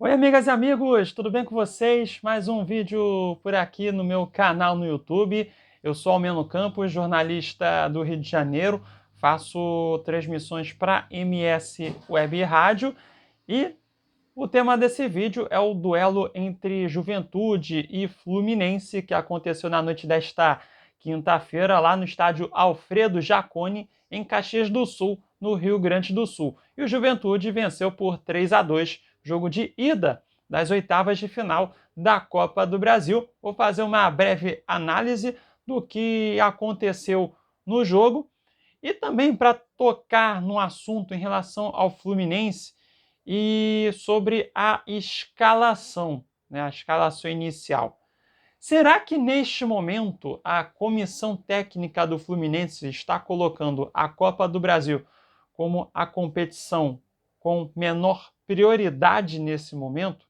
Oi, amigas e amigos, tudo bem com vocês? Mais um vídeo por aqui no meu canal no YouTube. Eu sou Almeno Campos, jornalista do Rio de Janeiro, faço transmissões para MS Web Rádio e o tema desse vídeo é o duelo entre Juventude e Fluminense que aconteceu na noite desta quinta-feira lá no estádio Alfredo Jaconi, em Caxias do Sul, no Rio Grande do Sul. E o Juventude venceu por 3-2, jogo de ida das oitavas de final da Copa do Brasil. Vou fazer uma breve análise do que aconteceu no jogo e também para tocar no assunto em relação ao Fluminense e sobre a escalação, né, a escalação inicial. Será que neste momento a comissão técnica do Fluminense está colocando a Copa do Brasil como a competição com menor prioridade nesse momento?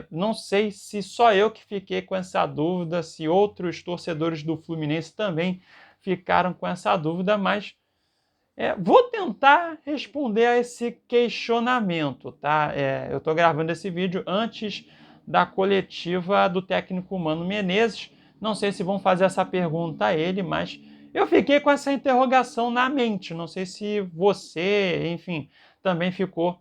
Não sei se só eu que fiquei com essa dúvida, se outros torcedores do Fluminense também ficaram com essa dúvida, mas vou tentar responder a esse questionamento, tá? Eu estou gravando esse vídeo antes da coletiva do técnico Mano Menezes. Não sei se vão fazer essa pergunta a ele, mas eu fiquei com essa interrogação na mente. Não sei se você, enfim, também ficou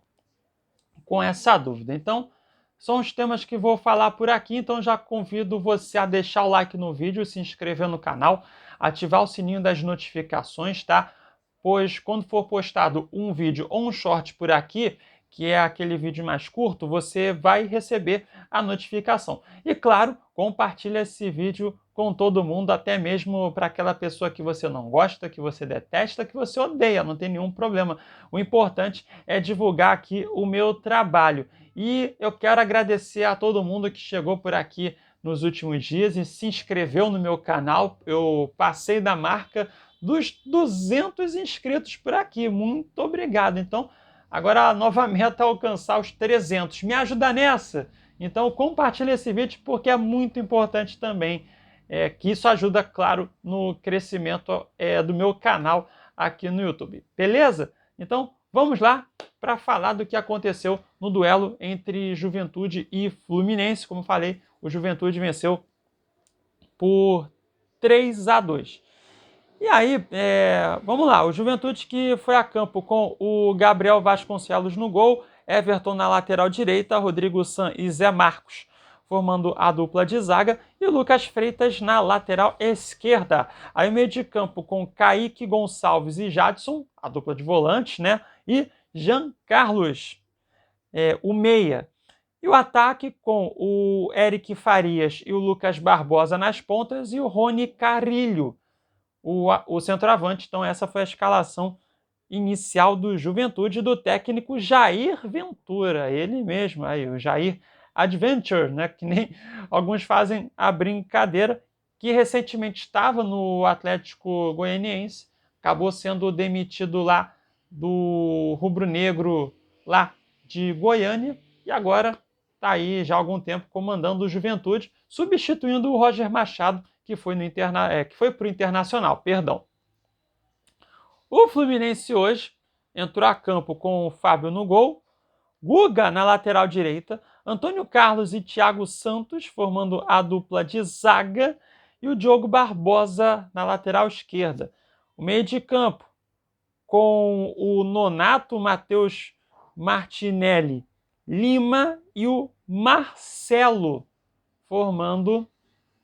com essa dúvida. Então, são os temas que vou falar por aqui, então já convido você a deixar o like no vídeo, se inscrever no canal, ativar o sininho das notificações, tá? Pois quando for postado um vídeo ou um short por aqui, que é aquele vídeo mais curto, você vai receber a notificação. E claro, compartilha esse vídeo com todo mundo, até mesmo para aquela pessoa que você não gosta, que você detesta, que você odeia, não tem nenhum problema. O importante é divulgar aqui o meu trabalho. E eu quero agradecer a todo mundo que chegou por aqui nos últimos dias e se inscreveu no meu canal. Eu passei da marca dos 200 inscritos por aqui. Muito obrigado. Então, agora a nova meta é alcançar os 300. Me ajuda nessa? Então, compartilhe esse vídeo porque é muito importante também. Que isso ajuda, claro, no crescimento do meu canal aqui no YouTube. Beleza? Então, vamos lá para falar do que aconteceu no duelo entre Juventude e Fluminense. Como falei, o Juventude venceu por 3-2. E aí, vamos lá, o Juventude que foi a campo com o Gabriel Vasconcelos no gol, Everton na lateral direita, Rodrigo San e Zé Marcos formando a dupla de zaga, e Lucas Freitas na lateral esquerda. Aí o meio de campo com Kaique Gonçalves e Jadson, a dupla de volantes, né? E Jean Carlos, o meia. E o ataque com o Eric Farias e o Lucas Barbosa nas pontas e o Rony Carrilho, o centroavante. Então essa foi a escalação inicial do Juventude do técnico Jair Ventura, ele mesmo, aí, o Jair Adventure, né, que nem alguns fazem a brincadeira, que recentemente estava no Atlético Goianiense, acabou sendo demitido lá do rubro-negro lá de Goiânia e agora está aí já há algum tempo comandando o Juventude, substituindo o Roger Machado, que foi para o Internacional, perdão. O Fluminense hoje entrou a campo com o Fábio no gol, Guga na lateral direita, Antônio Carlos e Thiago Santos formando a dupla de zaga e o Diogo Barbosa na lateral esquerda. O meio de campo com o Nonato, Matheus Martinelli, Lima e o Marcelo formando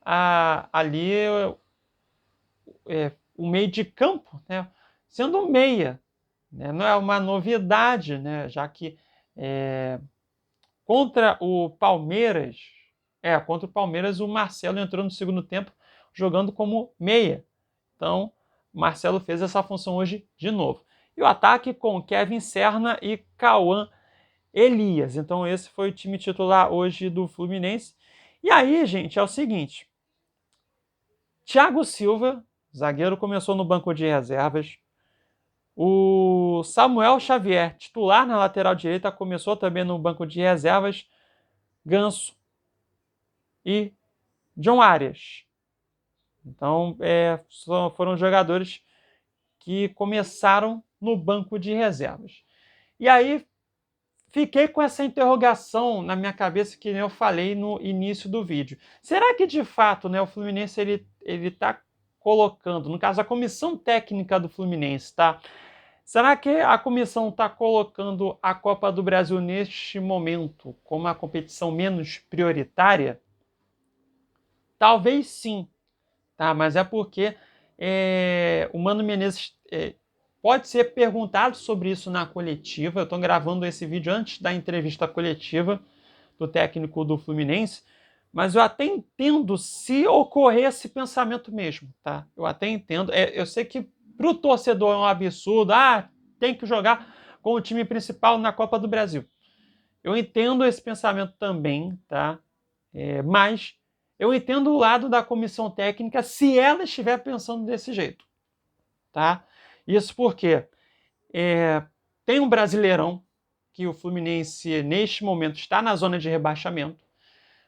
ali o meio de campo, né? Sendo meia, né? Não é uma novidade, né? Já que contra o Palmeiras, o Marcelo entrou no segundo tempo jogando como meia. Então, Marcelo fez essa função hoje de novo. E o ataque com Kevin Serna e Cauã Elias. Então, esse foi o time titular hoje do Fluminense. E aí, gente, é o seguinte: Thiago Silva, zagueiro, começou no banco de reservas. O Samuel Xavier, titular na lateral direita, começou também no banco de reservas. Ganso e John Arias. Então, foram jogadores que começaram no banco de reservas. E aí fiquei com essa interrogação na minha cabeça que eu falei no início do vídeo. Será que de fato, né, o Fluminense ele está colocando, no caso a comissão técnica do Fluminense, tá? Será que a comissão está colocando a Copa do Brasil neste momento como a competição menos prioritária? Talvez sim, tá? Mas é porque o Mano Menezes pode ser perguntado sobre isso na coletiva. Eu estou gravando esse vídeo antes da entrevista coletiva do técnico do Fluminense, mas eu até entendo se ocorrer esse pensamento mesmo, tá? Eu até entendo. Eu sei que para o torcedor é um absurdo, tem que jogar com o time principal na Copa do Brasil. Eu entendo esse pensamento também, tá? Mas eu entendo o lado da comissão técnica se ela estiver pensando desse jeito, tá? Isso porque tem um Brasileirão que o Fluminense, neste momento, está na zona de rebaixamento.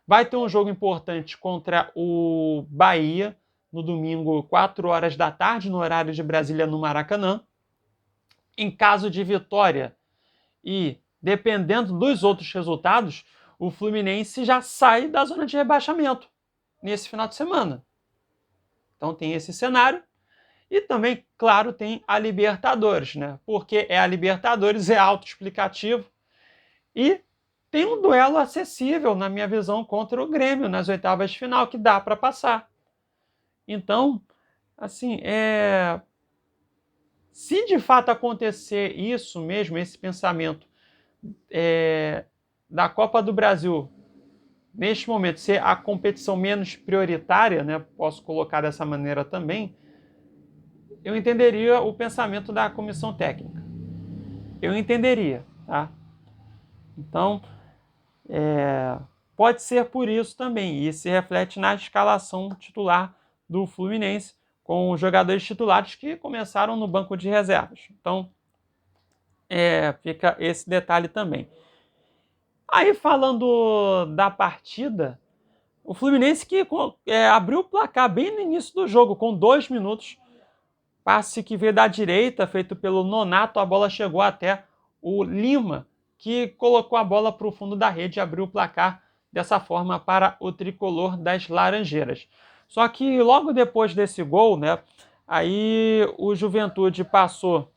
Vai ter um jogo importante contra o Bahia, no domingo, 4 horas da tarde, no horário de Brasília, no Maracanã. Em caso de vitória e dependendo dos outros resultados, o Fluminense já sai da zona de rebaixamento nesse final de semana. Então tem esse cenário. E também, claro, tem a Libertadores, né? Porque a Libertadores, é autoexplicativo. E tem um duelo acessível, na minha visão, contra o Grêmio nas oitavas de final, que dá para passar. Então, assim, se de fato acontecer isso mesmo, esse pensamento da Copa do Brasil, neste momento, ser a competição menos prioritária, né? Posso colocar dessa maneira também, eu entenderia o pensamento da comissão técnica. Eu entenderia, tá? Então, pode ser por isso também. E se reflete na escalação titular do Fluminense, com os jogadores titulares que começaram no banco de reservas. Então, fica esse detalhe também. Aí, falando da partida, o Fluminense que abriu o placar bem no início do jogo, com 2 minutos. Passe que veio da direita, feito pelo Nonato, a bola chegou até o Lima, que colocou a bola para o fundo da rede e abriu o placar dessa forma para o tricolor das Laranjeiras. Só que logo depois desse gol, né, aí o Juventude passou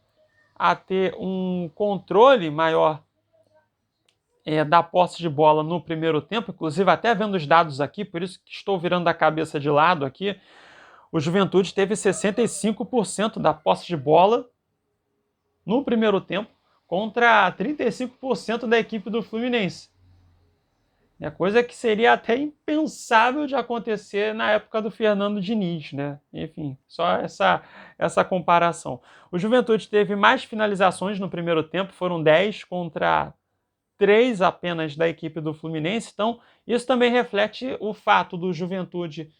a ter um controle maior da posse de bola no primeiro tempo, inclusive até vendo os dados aqui, por isso que estou virando a cabeça de lado aqui. O Juventude teve 65% da posse de bola no primeiro tempo contra 35% da equipe do Fluminense. Coisa que seria até impensável de acontecer na época do Fernando Diniz, né? Enfim, só essa comparação. O Juventude teve mais finalizações no primeiro tempo, foram 10 contra 3 apenas da equipe do Fluminense. Então, isso também reflete o fato do Juventude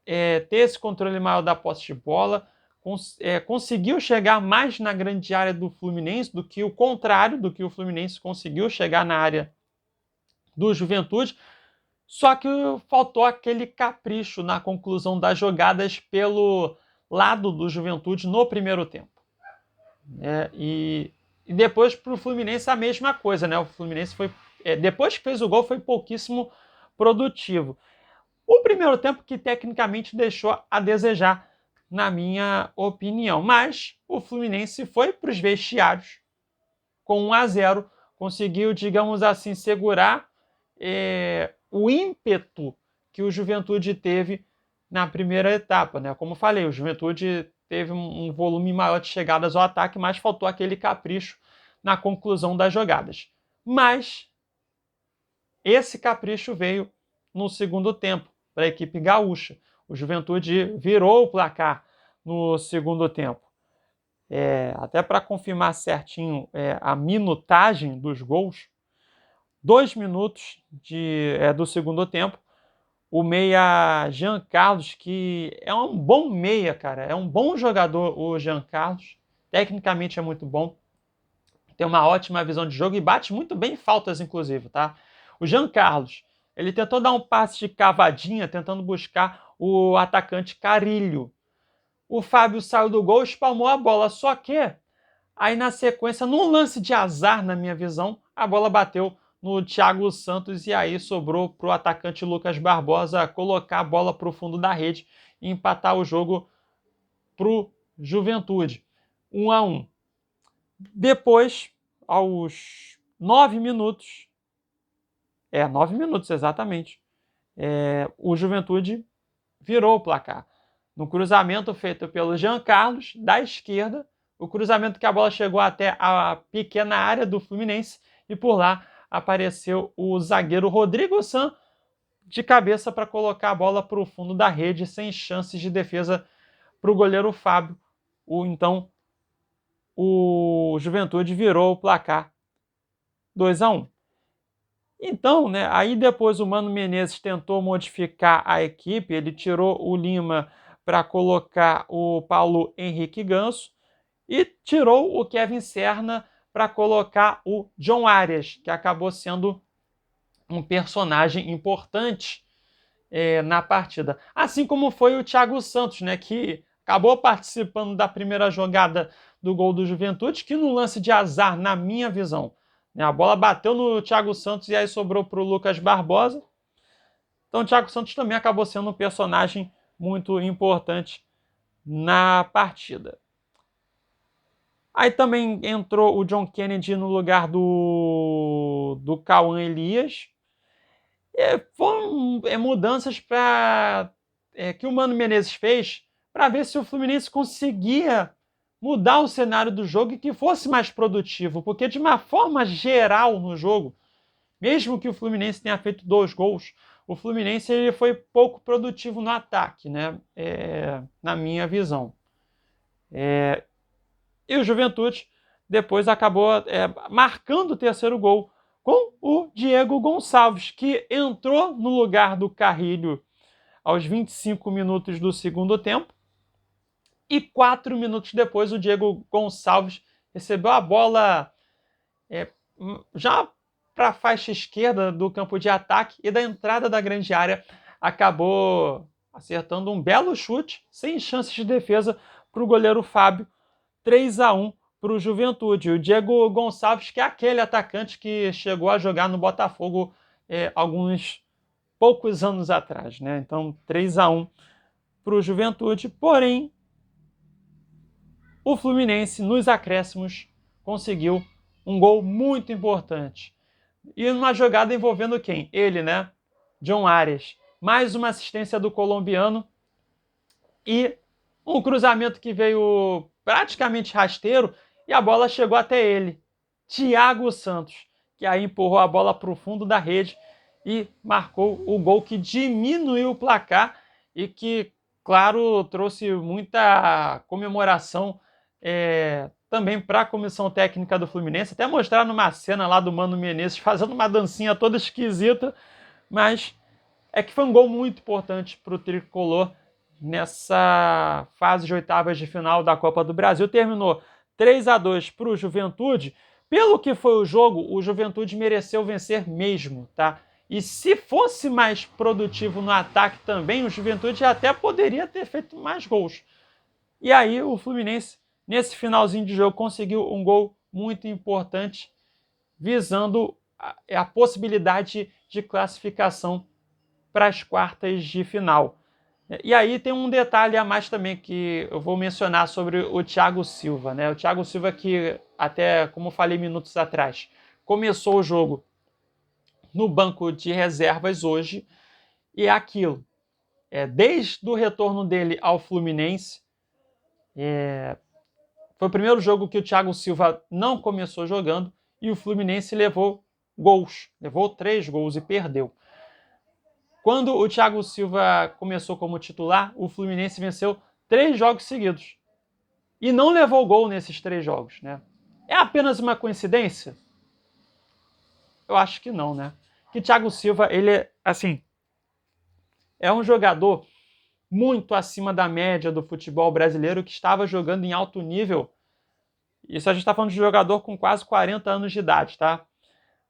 ter esse controle maior da posse de bola, conseguiu chegar mais na grande área do Fluminense do que o contrário do que o Fluminense conseguiu chegar na área do Juventude, só que faltou aquele capricho na conclusão das jogadas pelo lado do Juventude no primeiro tempo. E depois para o Fluminense a mesma coisa, né? O Fluminense foi, depois que fez o gol, foi pouquíssimo produtivo. O primeiro tempo que tecnicamente deixou a desejar, na minha opinião. Mas o Fluminense foi para os vestiários com 1-0, conseguiu, digamos assim, segurar o ímpeto que o Juventude teve na primeira etapa, né? Como falei, o Juventude teve um volume maior de chegadas ao ataque, mas faltou aquele capricho na conclusão das jogadas. Mas esse capricho veio no segundo tempo para a equipe gaúcha. O Juventude virou o placar no segundo tempo. Até para confirmar certinho a minutagem dos gols, 2 minutos do segundo tempo, o meia Jean Carlos, que é um bom meia, cara, é um bom jogador o Jean Carlos, tecnicamente é muito bom, tem uma ótima visão de jogo e bate muito bem faltas, inclusive, tá? O Jean Carlos, ele tentou dar um passe de cavadinha, tentando buscar o atacante Carrilho. O Fábio saiu do gol e espalmou a bola, só que Aí na sequência, num lance de azar, na minha visão, a bola bateu no Thiago Santos e aí sobrou para o atacante Lucas Barbosa colocar a bola para o fundo da rede e empatar o jogo para o Juventude. 1-1. Depois, aos 9 minutos, 9 minutos exatamente, o Juventude virou o placar. No cruzamento feito pelo Jean Carlos, da esquerda, o cruzamento que a bola chegou até a pequena área do Fluminense e por lá apareceu o zagueiro Rodrigo San de cabeça para colocar a bola para o fundo da rede, sem chances de defesa para o goleiro Fábio. Então, o Juventude virou o placar 2-1. Então, né, aí depois o Mano Menezes tentou modificar a equipe, ele tirou o Lima para colocar o Paulo Henrique Ganso e tirou o Kevin Serna para colocar o John Arias, que acabou sendo um personagem importante na partida. Assim como foi o Thiago Santos, né, que acabou participando da primeira jogada do gol do Juventude, que no lance de azar, na minha visão, a bola bateu no Thiago Santos e aí sobrou para o Lucas Barbosa. Então o Thiago Santos também acabou sendo um personagem muito importante na partida. Aí também entrou o John Kennedy no lugar do Cauã Elias. Foram mudanças que o Mano Menezes fez para ver se o Fluminense conseguia mudar o cenário do jogo e que fosse mais produtivo, porque de uma forma geral no jogo, mesmo que o Fluminense tenha feito 2 gols, o Fluminense ele foi pouco produtivo no ataque, né? Na minha visão. E o Juventude depois acabou marcando o terceiro gol com o Diego Gonçalves, que entrou no lugar do Carrilho aos 25 minutos do segundo tempo. E 4 minutos depois, o Diego Gonçalves recebeu a bola já para a faixa esquerda do campo de ataque e da entrada da grande área acabou acertando um belo chute, sem chances de defesa, para o goleiro Fábio. 3-1 para o Juventude. O Diego Gonçalves, que é aquele atacante que chegou a jogar no Botafogo alguns poucos anos atrás, né? Então, 3-1 para o Juventude. Porém, o Fluminense, nos acréscimos, conseguiu um gol muito importante. E uma jogada envolvendo quem? Ele, né? John Arias. Mais uma assistência do colombiano e um cruzamento que veio praticamente rasteiro e a bola chegou até ele, Thiago Santos, que aí empurrou a bola para o fundo da rede e marcou o gol que diminuiu o placar e que, claro, trouxe muita comemoração também para a comissão técnica do Fluminense. Até mostrar numa cena lá do Mano Menezes fazendo uma dancinha toda esquisita, mas é que foi um gol muito importante para o tricolor nessa fase de oitavas de final da Copa do Brasil. Terminou 3-2 para o Juventude. Pelo que foi o jogo, o Juventude mereceu vencer mesmo, tá? E se fosse mais produtivo no ataque também, o Juventude até poderia ter feito mais gols. E aí o Fluminense, nesse finalzinho de jogo, conseguiu um gol muito importante, visando a possibilidade de classificação para as quartas de final. E aí tem um detalhe a mais também que eu vou mencionar sobre o Thiago Silva, né? O Thiago Silva que, até como falei minutos atrás, começou o jogo no banco de reservas hoje, e é aquilo. Desde o retorno dele ao Fluminense, foi o primeiro jogo que o Thiago Silva não começou jogando e o Fluminense levou gols, levou 3 gols e perdeu. Quando o Thiago Silva começou como titular, o Fluminense venceu 3 jogos seguidos. E não levou gol nesses 3 jogos, né? É apenas uma coincidência? Eu acho que não, né? Que Thiago Silva, ele, assim, é um jogador muito acima da média do futebol brasileiro que estava jogando em alto nível. Isso a gente está falando de jogador com quase 40 anos de idade, tá?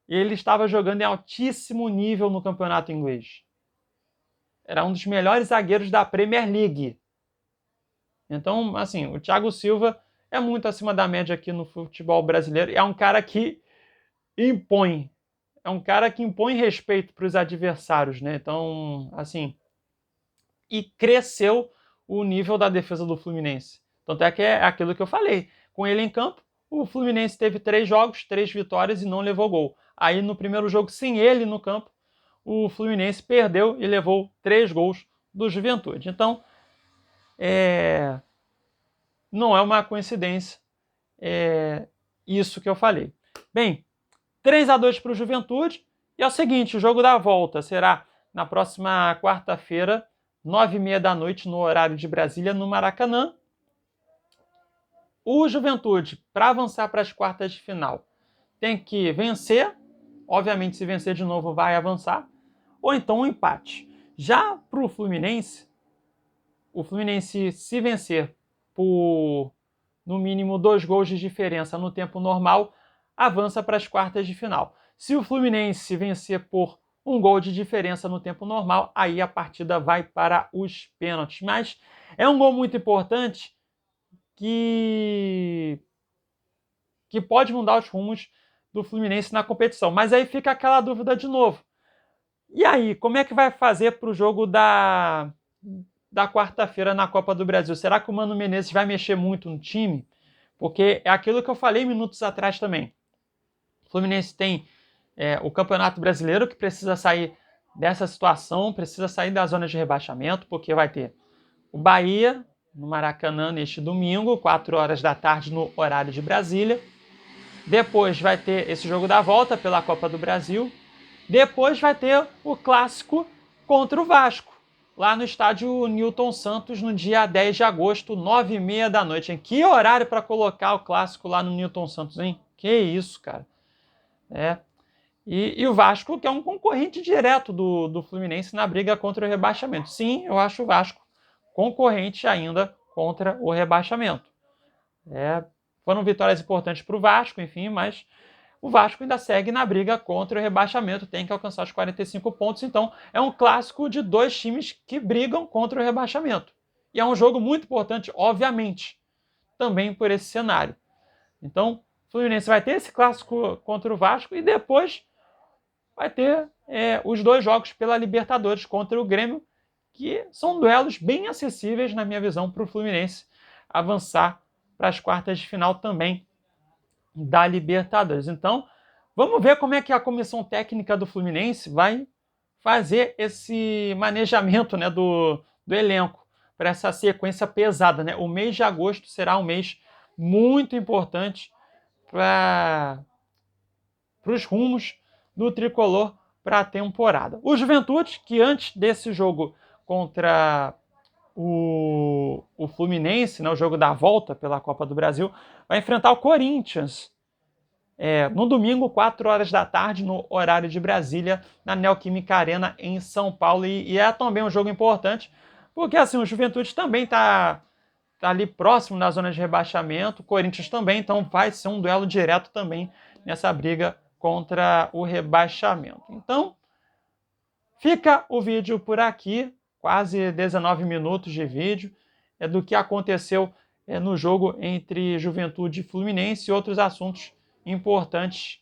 E ele estava jogando em altíssimo nível no campeonato inglês. Era um dos melhores zagueiros da Premier League. Então, assim, o Thiago Silva é muito acima da média aqui no futebol brasileiro. É um cara que impõe. É um cara que impõe respeito para os adversários, né? Então, assim, e cresceu o nível da defesa do Fluminense. Tanto é que é aquilo que eu falei. Com ele em campo, o Fluminense teve 3 jogos, 3 vitórias e não levou gol. Aí no primeiro jogo, sem ele no campo, o Fluminense perdeu e levou 3 gols do Juventude. Então, não é uma coincidência isso que eu falei. Bem, 3-2 para o Juventude. E é o seguinte, o jogo da volta será na próxima quarta-feira, 9h30 da noite, no horário de Brasília, no Maracanã. O Juventude, para avançar para as quartas de final, tem que vencer. Obviamente, se vencer de novo, vai avançar. Ou então um empate. Já para o Fluminense, se vencer por, no mínimo, 2 gols de diferença no tempo normal, avança para as quartas de final. Se o Fluminense vencer por 1 gol de diferença no tempo normal, aí a partida vai para os pênaltis. Mas é um gol muito importante que pode mudar os rumos do Fluminense na competição. Mas aí fica aquela dúvida de novo. E aí, como é que vai fazer para o jogo da quarta-feira na Copa do Brasil? Será que o Mano Menezes vai mexer muito no time? Porque é aquilo que eu falei minutos atrás também. O Fluminense tem o Campeonato Brasileiro, que precisa sair dessa situação, precisa sair da zona de rebaixamento, porque vai ter o Bahia no Maracanã neste domingo, 4 horas da tarde no horário de Brasília. Depois vai ter esse jogo da volta pela Copa do Brasil. Depois vai ter o clássico contra o Vasco, lá no estádio Newton Santos, no dia 10 de agosto, 9h30 da noite. Hein? Que horário para colocar o clássico lá no Newton Santos, hein? Que isso, cara. E o Vasco, que é um concorrente direto do Fluminense na briga contra o rebaixamento. Sim, eu acho o Vasco concorrente ainda contra o rebaixamento. Foram vitórias importantes para o Vasco, enfim, mas o Vasco ainda segue na briga contra o rebaixamento, tem que alcançar os 45 pontos, então é um clássico de 2 times que brigam contra o rebaixamento. E é um jogo muito importante, obviamente, também por esse cenário. Então, o Fluminense vai ter esse clássico contra o Vasco e depois vai ter os 2 jogos pela Libertadores contra o Grêmio, que são duelos bem acessíveis, na minha visão, para o Fluminense avançar para as quartas de final também da Libertadores. Então, vamos ver como é que a comissão técnica do Fluminense vai fazer esse manejamento, né, do elenco para essa sequência pesada, né? O mês de agosto será um mês muito importante para os rumos do tricolor para a temporada. O Juventude, que antes desse jogo contra o Fluminense, né, o jogo da volta pela Copa do Brasil, vai enfrentar o Corinthians no domingo, 4 horas da tarde, no horário de Brasília, na Neoquímica Arena, em São Paulo. E é também um jogo importante, porque assim, o Juventude também está ali próximo na zona de rebaixamento, o Corinthians também, então vai ser um duelo direto também nessa briga contra o rebaixamento. Então, fica o vídeo por aqui, quase 19 minutos de vídeo, do que aconteceu no jogo entre Juventude e Fluminense e outros assuntos importantes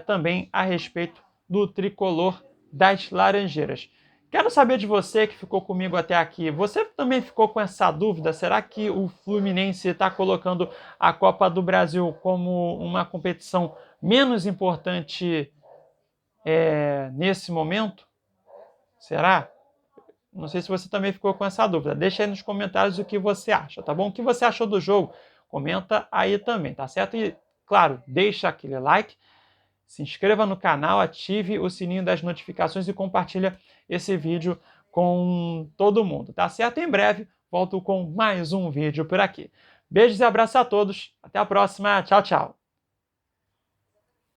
também a respeito do tricolor das Laranjeiras. Quero saber de você que ficou comigo até aqui. Você também ficou com essa dúvida? Será que o Fluminense está colocando a Copa do Brasil como uma competição menos importante nesse momento? Será? Não sei se você também ficou com essa dúvida. Deixa aí nos comentários o que você acha, tá bom? O que você achou do jogo? Comenta aí também, tá certo? E, claro, deixa aquele like, se inscreva no canal, ative o sininho das notificações e compartilha esse vídeo com todo mundo, tá certo? Em breve, volto com mais um vídeo por aqui. Beijos e abraços a todos. Até a próxima. Tchau, tchau.